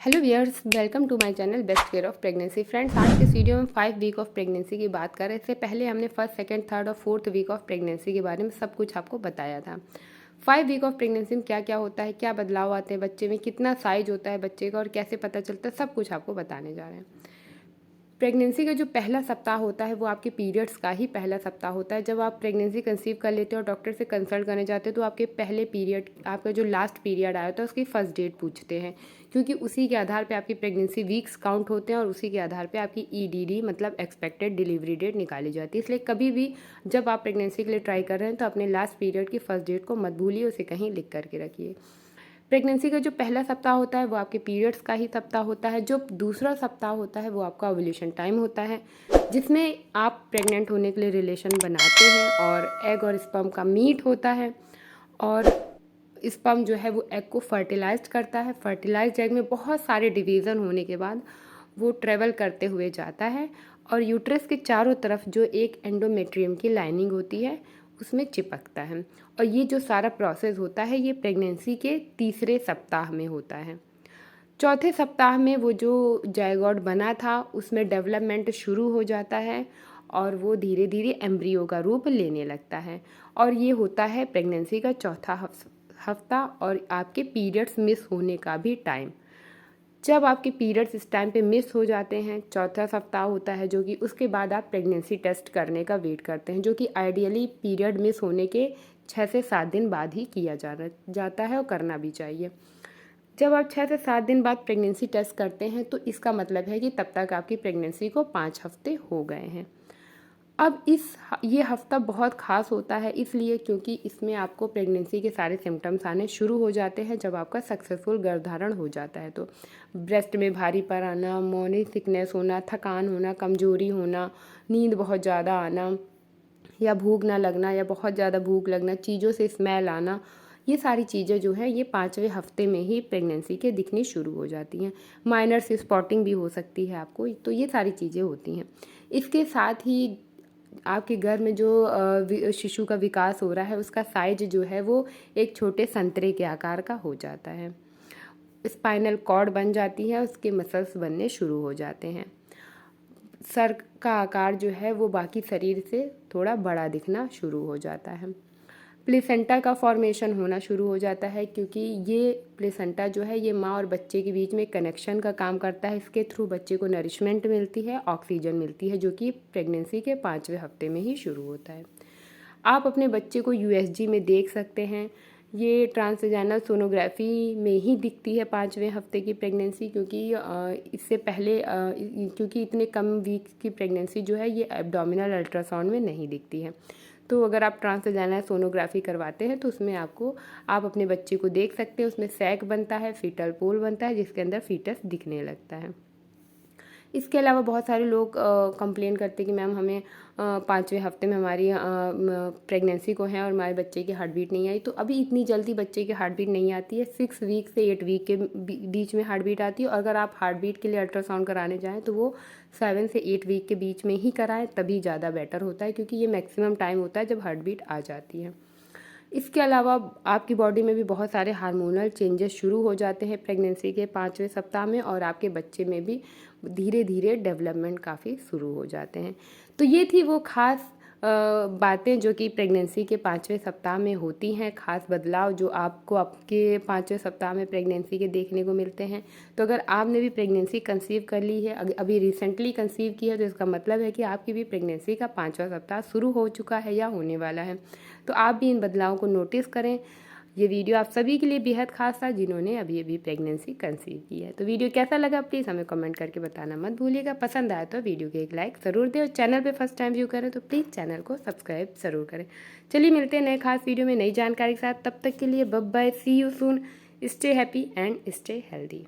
Hello viewers, welcome to my channel best care of pregnancy. Friends, आज के इस video में 5 वीक ऑफ प्रेगनेंसी की बात कर रहे थे। पहले हमने फर्स्ट, सेकंड, थर्ड और फोर्थ वीक ऑफ प्रेगनेंसी के बारे में सब कुछ आपको बताया था। 5 वीक ऑफ प्रेगनेंसी में क्या क्या होता है, क्या बदलाव आते हैं बच्चे में, कितना साइज होता है बच्चे का और कैसे पता चलता है, सब कुछ आपको बताने जा रहे हैं। प्रेगनेंसी का जो पहला सप्ताह होता है वो आपके पीरियड्स का ही पहला सप्ताह होता है। जब आप प्रेगनेंसी कंसीव कर लेते हो और डॉक्टर से कंसल्ट करने जाते हो तो आपके पहले पीरियड, आपका जो लास्ट पीरियड आया होता है उसकी फर्स्ट डेट पूछते हैं, क्योंकि उसी के आधार पे आपकी प्रेगनेंसी वीक्स काउंट होते हैं और उसी के आधार पे आपकी ईडीडी मतलब एक्सपेक्टेड डिलीवरी डेट निकाली जाती है। इसलिए कभी भी जब आप प्रेगनेंसी के लिए ट्राई कर रहे हैं तो अपने लास्ट पीरियड की फर्स्ट डेट को मत भूलिए, उसे कहीं लिख करके रखिए। प्रेगनेंसी का जो पहला सप्ताह होता है वो आपके पीरियड्स का ही सप्ताह होता है। जो दूसरा सप्ताह होता है वो आपका ओव्यूलेशन टाइम होता है, जिसमें आप प्रेग्नेंट होने के लिए रिलेशन बनाते हैं और एग और स्पर्म का मीट होता है। और स्पर्म जो है वो एग को फर्टिलाइज करता है। फर्टिलाइज्ड एग में बहुत सारे डिवीज़न होने के बाद वो ट्रेवल करते हुए जाता है और यूट्रस के चारों तरफ जो एक एंडोमेट्रियम की लाइनिंग होती है उसमें चिपकता है। और ये जो सारा प्रोसेस होता है ये प्रेगनेंसी के तीसरे सप्ताह में होता है। चौथे सप्ताह में वो जो जायगोट बना था उसमें डेवलपमेंट शुरू हो जाता है और वो धीरे धीरे एम्ब्रियो का रूप लेने लगता है। और ये होता है प्रेगनेंसी का चौथा हफ्ता और आपके पीरियड्स मिस होने का भी टाइम। जब आपके पीरियड्स इस टाइम पे मिस हो जाते हैं, चौथा सप्ताह होता है जो कि उसके बाद आप प्रेगनेंसी टेस्ट करने का वेट करते हैं, जो कि आइडियली पीरियड मिस होने के 6 से 7 दिन बाद ही किया जाता है और करना भी चाहिए। जब आप 6 से 7 दिन बाद प्रेगनेंसी टेस्ट करते हैं तो इसका मतलब है कि तब तक आपकी प्रेगनेंसी को 5 हफ्ते हो गए हैं। अब ये हफ्ता बहुत ख़ास होता है इसलिए क्योंकि इसमें आपको प्रेगनेंसी के सारे सिम्टम्स आने शुरू हो जाते हैं। जब आपका सक्सेसफुल गर्भधारण हो जाता है तो ब्रेस्ट में भारीपन आना, मॉर्निंग सिकनेस होना, थकान होना, कमजोरी होना, नींद बहुत ज़्यादा आना या भूख ना लगना या बहुत ज़्यादा भूख लगना, चीज़ों से स्मेल आना, ये सारी चीज़ें जो है ये 5वें हफ्ते में ही प्रेगनेंसी के दिखनी शुरू हो जाती हैं। माइनर सी स्पॉटिंग भी हो सकती है आपको, तो ये सारी चीज़ें होती हैं। इसके साथ ही आपके घर में जो शिशु का विकास हो रहा है उसका साइज जो है वो एक छोटे संतरे के आकार का हो जाता है। स्पाइनल कॉर्ड बन जाती है, उसके मसल्स बनने शुरू हो जाते हैं। सर का आकार जो है वो बाकी शरीर से थोड़ा बड़ा दिखना शुरू हो जाता है। प्लेसेंटा का फॉर्मेशन होना शुरू हो जाता है, क्योंकि ये प्लेसेंटा जो है ये माँ और बच्चे के बीच में कनेक्शन का काम करता है। इसके थ्रू बच्चे को नरिशमेंट मिलती है, ऑक्सीजन मिलती है, जो कि प्रेगनेंसी के 5वें हफ्ते में ही शुरू होता है। आप अपने बच्चे को यूएसजी में देख सकते हैं। ये ट्रांसवैजाइनल सोनोग्राफी में ही दिखती है 5वें हफ्ते की प्रेगनेंसी, क्योंकि इससे पहले क्योंकि इतने कम वीक की प्रेगनेंसी जो है ये एब्डोमिनल अल्ट्रासाउंड में नहीं दिखती है। तो अगर आप ट्रांसवैजाइनल सोनोग्राफी करवाते हैं तो उसमें आप अपने बच्चे को देख सकते हैं। उसमें सैक बनता है, फीटल पोल बनता है, जिसके अंदर फीटस दिखने लगता है। इसके अलावा बहुत सारे लोग कंप्लेन करते हैं कि मैम हमें 5वें हफ्ते में हमारी प्रेगनेंसी को है और हमारे बच्चे की हार्ट बीट नहीं आई। तो अभी इतनी जल्दी बच्चे की हार्ट बीट नहीं आती है, 6 वीक से 8 वीक के बीच में हार्ट बीट आती है। और अगर आप हार्ट बीट के लिए अल्ट्रासाउंड कराने जाएँ तो वो 7 से 8 वीक के बीच में ही कराएं, तभी ज़्यादा बेटर होता है, क्योंकि ये मैक्सिमम टाइम होता है जब हार्ट बीट आ जाती है। इसके अलावा आपकी बॉडी में भी बहुत सारे हार्मोनल चेंजेस शुरू हो जाते हैं प्रेगनेंसी के 5वें सप्ताह में, और आपके बच्चे में भी धीरे धीरे डेवलपमेंट काफ़ी शुरू हो जाते हैं। तो ये थी वो ख़ास बातें जो कि प्रेगनेंसी के 5वें सप्ताह में होती हैं, ख़ास बदलाव जो आपको आपके 5वें सप्ताह में प्रेगनेंसी के देखने को मिलते हैं। तो अगर आपने भी प्रेगनेंसी कंसीव कर ली है, अभी रिसेंटली कंसीव की है, तो इसका मतलब है कि आपकी भी प्रेगनेंसी का 5वां सप्ताह शुरू हो चुका है या होने वाला है। तो आप भी इन बदलावों को नोटिस करें। ये वीडियो आप सभी के लिए बेहद खास था जिन्होंने अभी अभी प्रेगनेंसी कंसीव की है। तो वीडियो कैसा लगा प्लीज़ हमें कमेंट करके बताना मत भूलिएगा। पसंद आया तो वीडियो को एक लाइक ज़रूर दें और चैनल पे फर्स्ट टाइम व्यू करें तो प्लीज़ चैनल को सब्सक्राइब ज़रूर करें। चलिए मिलते हैं नए खास वीडियो में नई जानकारी के साथ। तब तक के लिए bye bye, see you soon, stay happy and stay healthy.